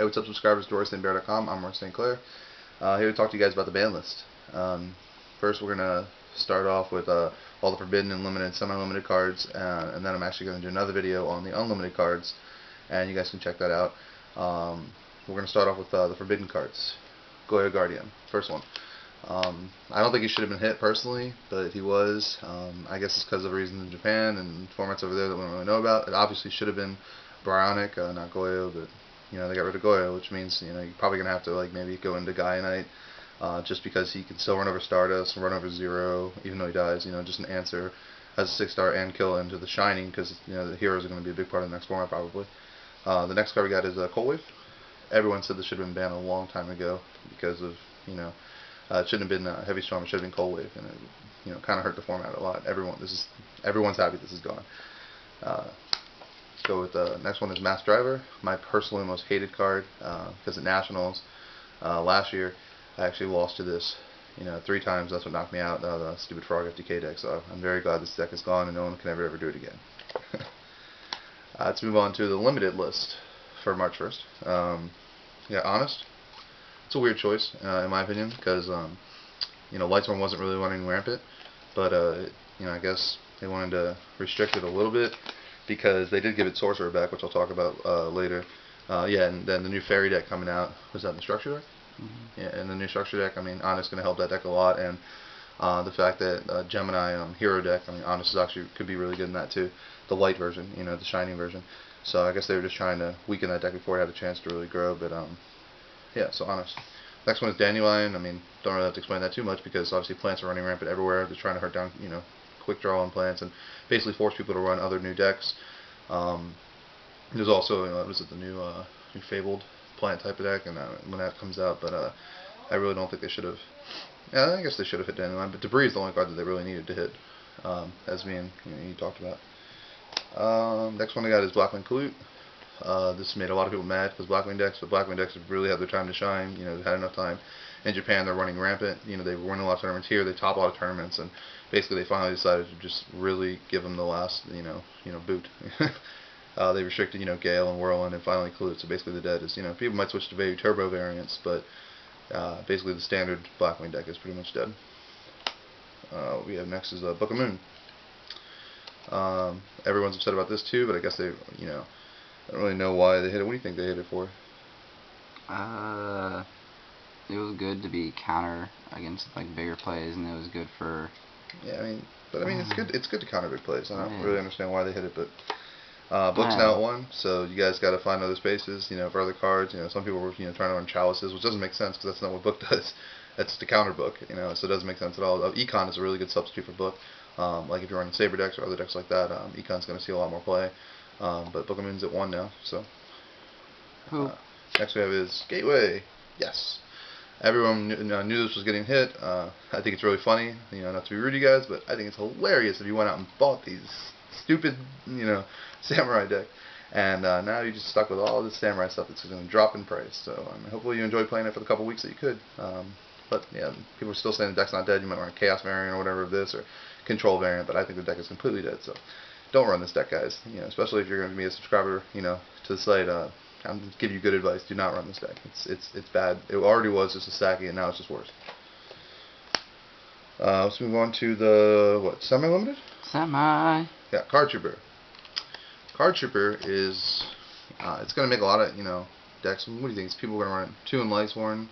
Hey, what's up, subscribers to RoyStBear.com. I'm Clair. Here to talk to you guys about the ban list. First, we're going to start off with all the forbidden and limited, semi-limited cards, and then I'm actually going to do another video on the unlimited cards, and you guys can check that out. We're going to start off with the forbidden cards. Goyo Guardian, first one. I don't think he should have been hit personally, but if he was, I guess it's because of reasons in Japan and formats over there that we don't really know about. It obviously should have been Bionic, not Goyo, but they got rid of Goyo, which means you're probably gonna have to maybe go into Gaia Knight, just because he can still run over Stardust and run over Zero, even though he dies. Just an answer as a 6-star and kill into the Shining, because the heroes are going to be a big part of the next format probably. The next card we got is Cold Wave. Everyone said this should have been banned a long time ago because of it shouldn't have been Heavy Storm. It should have been Cold Wave, and it kind of hurt the format a lot. Everyone's happy this is gone. Go with the next one is Mass Driver, my personally most hated card, because at Nationals last year I actually lost to this 3 times. That's what knocked me out, the stupid Frog FTK deck. So I'm very glad this deck is gone and no one can ever do it again. Let's move on to the limited list for March 1st. Yeah, Honest. It's a weird choice in my opinion, because Lightsworn wasn't really running rampant, but I guess they wanted to restrict it a little bit, because they did give it Sorcerer back, which I'll talk about later. Yeah, and then the new Fairy deck coming out. Was that in the Structure deck? Mm-hmm. Yeah, and the new Structure deck, Honest is going to help that deck a lot, and the fact that Gemini Hero deck, Honest is actually could be really good in that too. The light version, the Shining version. So I guess they were just trying to weaken that deck before it had a chance to really grow, but yeah, so Honest. Next one is Dandelion. Don't really have to explain that too much, because obviously plants are running rampant everywhere. They're trying to hurt down, quick draw on plants and basically force people to run other new decks. There's also, the new Fabled plant type of deck, and when that comes out, but I really don't think they should have. Yeah, I guess they should have hit Dandelion, but Debris is the only card that they really needed to hit, as me and you talked about. Next one I got is Blackwing Kalute. This made a lot of people mad, because Blackwing decks have really had their time to shine. They've had enough time. In Japan, they're running rampant. They were winning a lot of tournaments here. They top a lot of tournaments, and basically they finally decided to just really give them the last, boot. They restricted, Gale and Whirlwind, and finally Kalute. So basically the dead is, people might switch to Baby Turbo variants, but basically the standard Blackwing deck is pretty much dead. What we have next is Book of Moon. Everyone's upset about this too, but I guess they, I don't really know why they hit it. What do you think they hit it for? It was good to be counter against bigger plays, and it was good for. Yeah, it's good. It's good to counter big plays. I don't really understand why they hit it, but Book's now at 1, so you guys got to find other spaces, for other cards. Some people were trying to run Chalices, which doesn't make sense because that's not what Book does. That's the counter Book, so it doesn't make sense at all. Econ is a really good substitute for Book. Like if you're running Saber decks or other decks like that, Econ's going to see a lot more play. But Book of Moon's at 1 now, so. Next we have is Gateway. Yes. Everyone knew this was getting hit. I think it's really funny, not to be rude to you guys, but I think it's hilarious if you went out and bought these stupid, Samurai deck, and now you're just stuck with all this Samurai stuff that's going to drop in price. So hopefully you enjoyed playing it for the couple weeks that you could. But yeah, people are still saying the deck's not dead. You might run a Chaos variant or whatever of this, or Control variant, but I think the deck is completely dead. So don't run this deck, guys. Especially if you're going to be a subscriber, to the site. I'm going to give you good advice. Do not run this deck. It's bad. It already was just a Saki, and now it's just worse. Let's move on to the semi-limited. Semi. Yeah, Card Trooper. Card Trooper is it's going to make a lot of decks. What do you think? Is people going to run it 2 in Lightsworn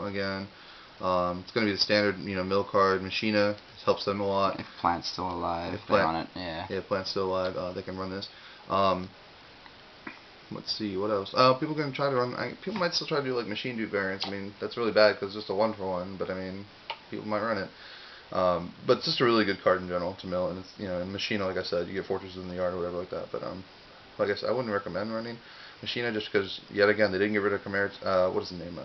again? It's going to be the standard mill card. Machina helps them a lot. If Plant's still alive, if they're on it, yeah. Yeah, if Plant's still alive, they can run this. Let's see, what else? People are going to try to run. People might still try to do Machine Dupe variants. That's really bad because it's just a 1-for-1. But people might run it. But it's just a really good card in general to mill, and it's in Machina, like I said, you get fortresses in the yard or whatever like that. But like I said, I wouldn't recommend running Machina just because yet again they didn't get rid of Chimera. What is the name?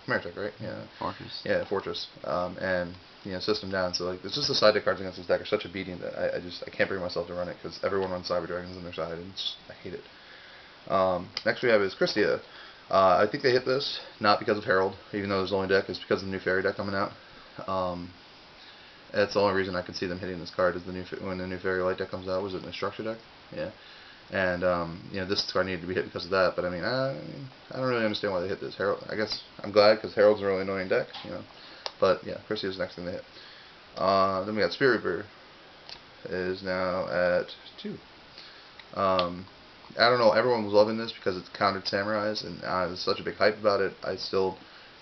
Chimeratech, right? Yeah. Fortress. Yeah, Fortress. And system down. So it's just the side deck cards against this deck are such a beating that I can't bring myself to run it because everyone runs Cyber Dragons on their side, and I hate it. Next we have is Christia. I think they hit this not because of Herald, even though it's the only deck, it's because of the new Fairy deck coming out. That's the only reason I can see them hitting this card is when the new Fairy Light deck comes out. Was it in the Structure deck? Yeah. And this card needed to be hit because of that. But I mean, I don't really understand why they hit this. Herald, I guess I'm glad because Herald's a really annoying deck, But yeah, Chrissy is the next thing they hit. Then we got Spirit Reaper is now at 2. I don't know. Everyone was loving this because it's countered Samurais, and there's such a big hype about it. I still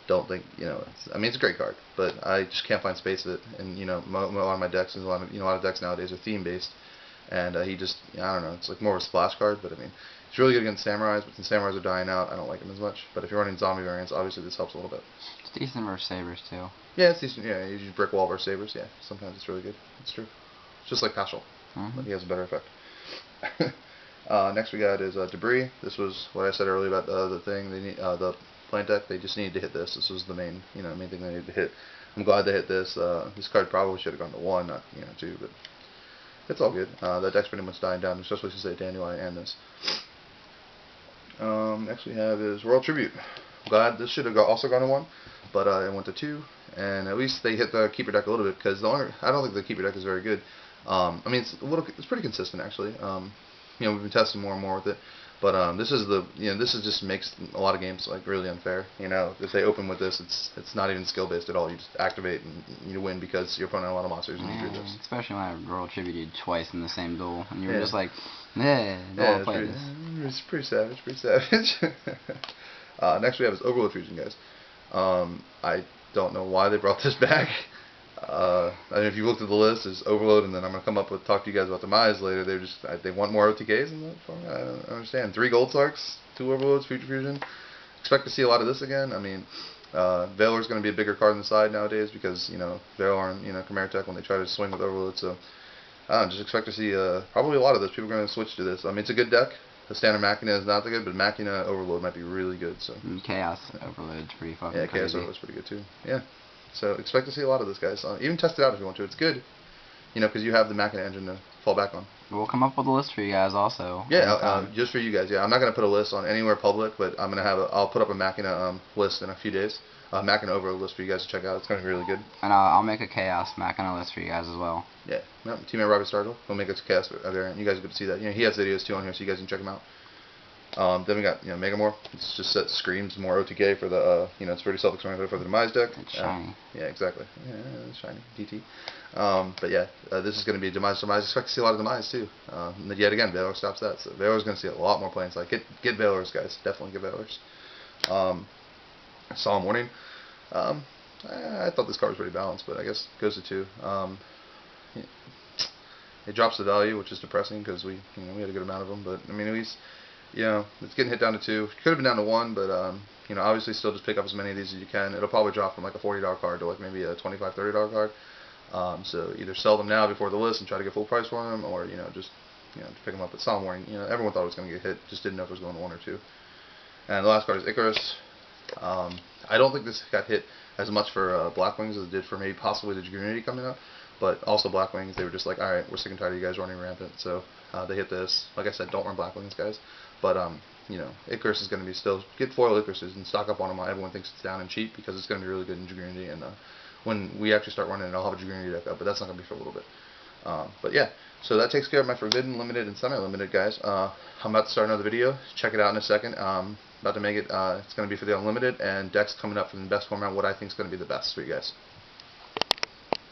don't think it's a great card, but I just can't find space with it. And a lot of my decks, and a lot of decks nowadays are theme based, and I don't know. It's like more of a splash card, but I mean, it's really good against Samurais. But since Samurais are dying out, I don't like them as much. But if you're running zombie variants, obviously this helps a little bit. It's decent versus sabers too. Yeah, it's decent. Yeah, you use brick wall versus sabers. Yeah, sometimes it's really good. It's true. It's just like Paschal, but he has a better effect. Next we got is Debris. This was what I said earlier about the thing. They need the plant deck. They just needed to hit this. This was the main thing they needed to hit. I'm glad they hit this. This card probably should have gone to 1, not 2, but it's all good. That deck's pretty much dying down, especially since they Dandelion and this. Next we have is Royal Tribute. Glad this should have also gone to 1, but it went to 2, and at least they hit the keeper deck a little bit because I don't think the keeper deck is very good. I mean, it's pretty consistent actually. We've been testing more and more with it, but this just makes a lot of games like really unfair. If they open with this, it's not even skill based at all. You just activate and you win because you're putting out a lot of monsters and you drew this. Especially when I Royal Tributed twice in the same duel, and you were just like, don't want to play this. It's pretty savage, next we have is Overload Fusion, guys. I don't know why they brought this back. I mean, if you looked at the list, it's Overload, and then I'm gonna talk to you guys about Demise later. They want more OTKs in that form. I don't understand. 3 Gold Sarks, 2 Overloads, Future Fusion. Expect to see a lot of this again. I mean, Valor's gonna be a bigger card on the side nowadays because Valor and Chimera Tech when they try to swing with Overload. So just expect to see probably a lot of this. People are gonna switch to this. I mean, it's a good deck. The standard Machina is not that good, but Machina Overload might be really good. So Chaos Overload's pretty fucking crazy. Chaos Overload's pretty good too. Yeah. So expect to see a lot of this, guys. Even test it out if you want to. It's good, because you have the Machina engine to fall back on. We'll come up with a list for you guys also. Yeah, just for you guys. Yeah, I'm not gonna put a list on anywhere public, but I'll put up a Machina list in a few days. Machina Overload list for you guys to check out. It's gonna be really good. And I'll make a Chaos Machina list for you guys as well. Yeah, Teammate Robbie Startle will make a Chaos variant. You guys get to see that. He has videos too on here, so you guys can check them out. Then we got Megamore. It's just that screams more OTK for the it's pretty self-explanatory for the Demise deck. It's shiny. Yeah, exactly. Yeah, it's shiny. DT. But yeah, this is going to be Demise. Expect to see a lot of Demise too. Yet again, Valor stops that. So Valor's going to see a lot more planes. Like get Valors, guys. Definitely get Valors. Solemn Warning. I thought this card was pretty balanced, but I guess it goes to 2. It drops the value, which is depressing because we had a good amount of them. But I mean, at least. It's getting hit down to 2. Could have been down to 1, but obviously still just pick up as many of these as you can. It'll probably drop from like a $40 card to like maybe a $25, $30 card. So either sell them now before the list and try to get full price for them, or just pick them up at Solemn Warning. Everyone thought it was going to get hit, just didn't know if it was going to 1 or 2. And the last card is Icarus. I don't think this got hit as much for Blackwings as it did for maybe possibly the Dragoonity coming up. But also Blackwings, they were just like, alright, we're sick and tired of you guys running rampant. So they hit this. Like I said, don't run Blackwings, guys. But, Icarus is going to be still, get foil Icaruses and stock up on them while everyone thinks it's down and cheap because it's going to be really good in Dragoonity. And when we actually start running it, I'll have a Dragoonity deck up, but that's not going to be for a little bit. But yeah, so that takes care of my Forbidden, Limited, and Semi-Limited, guys. I'm about to start another video. Check it out in a second. About to make it, it's going to be for the Unlimited, and decks coming up for the best format, what I think is going to be the best for you guys.